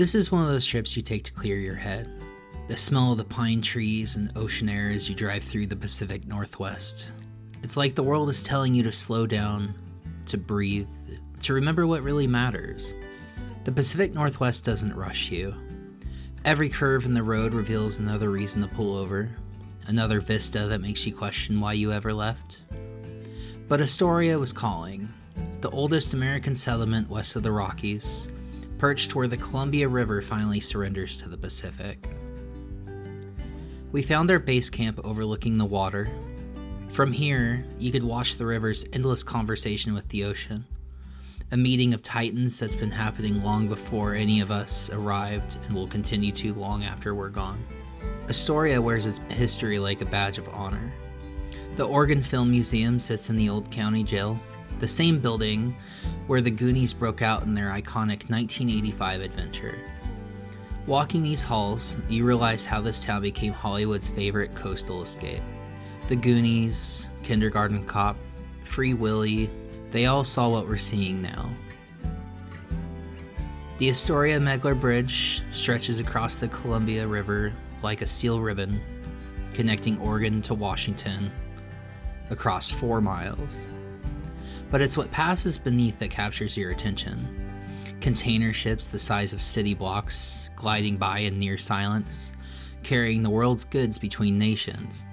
This is one of those trips you take to clear your head. The smell of the pine trees and ocean air as you drive through the Pacific Northwest. It's like the world is telling you to slow down, to breathe, to remember what really matters. The Pacific Northwest doesn't rush you. Every curve in the road reveals another reason to pull over, another vista that makes you question why you ever left. But Astoria was calling, the oldest American settlement west of the Rockies, perched where the Columbia River finally surrenders to the Pacific. We found our base camp overlooking the water. From here, you could watch the river's endless conversation with the ocean, a meeting of titans that's been happening long before any of us arrived and will continue to long after we're gone. Astoria wears its history like a badge of honor. The Oregon Film Museum sits in the old county jail, the same building where the Goonies broke out in their iconic 1985 adventure. Walking these halls, you realize how this town became Hollywood's favorite coastal escape. The Goonies, Kindergarten Cop, Free Willy, they all saw what we're seeing now. The Astoria-Megler Bridge stretches across the Columbia River like a steel ribbon, connecting Oregon to Washington across 4 miles. But it's what passes beneath that captures your attention. Container ships the size of city blocks, gliding by in near silence, carrying the world's goods between nations.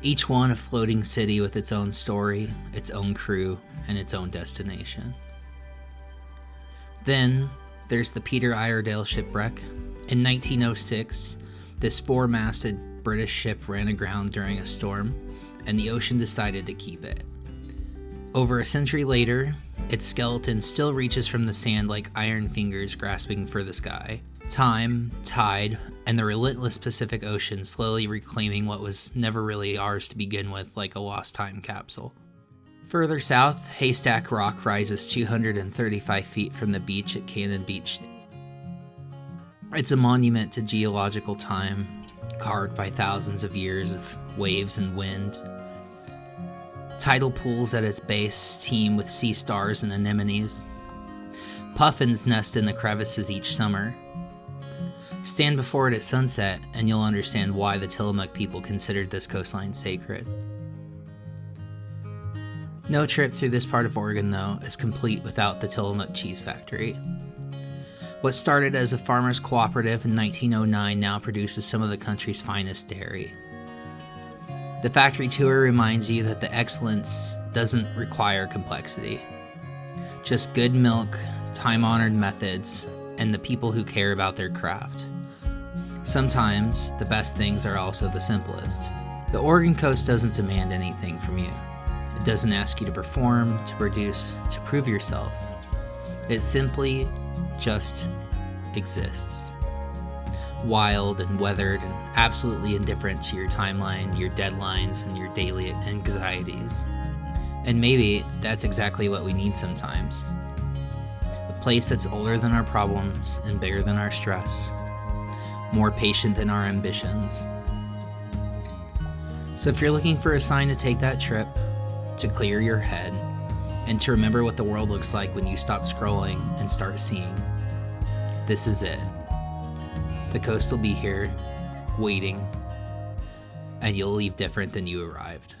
Each one a floating city with its own story, its own crew, and its own destination. Then, there's the Peter Iredale shipwreck. In 1906, this 4-masted British ship ran aground during a storm, and the ocean decided to keep it. Over a century later, its skeleton still reaches from the sand like iron fingers grasping for the sky. Time, tide, and the relentless Pacific Ocean slowly reclaiming what was never really ours to begin with, like a lost time capsule. Further south, Haystack Rock rises 235 feet from the beach at Cannon Beach. It's a monument to geological time, carved by thousands of years of waves and wind. Tidal pools at its base teem with sea stars and anemones. Puffins nest in the crevices each summer. Stand before it at sunset and you'll understand why the Tillamook people considered this coastline sacred. No trip through this part of Oregon, though, is complete without the Tillamook Cheese Factory. What started as a farmers' cooperative in 1909 now produces some of the country's finest dairy. The factory tour reminds you that the excellence doesn't require complexity. Just good milk, time-honored methods, and the people who care about their craft. Sometimes, the best things are also the simplest. The Oregon coast doesn't demand anything from you. It doesn't ask you to perform, to produce, to prove yourself. It simply just exists. Wild and weathered and absolutely indifferent to your timeline, your deadlines, and your daily anxieties. And maybe that's exactly what we need sometimes. A place that's older than our problems and bigger than our stress, more patient than our ambitions. So if you're looking for a sign to take that trip, to clear your head, and to remember what the world looks like when you stop scrolling and start seeing, this is it. The coast will be here, waiting, and you'll leave different than you arrived.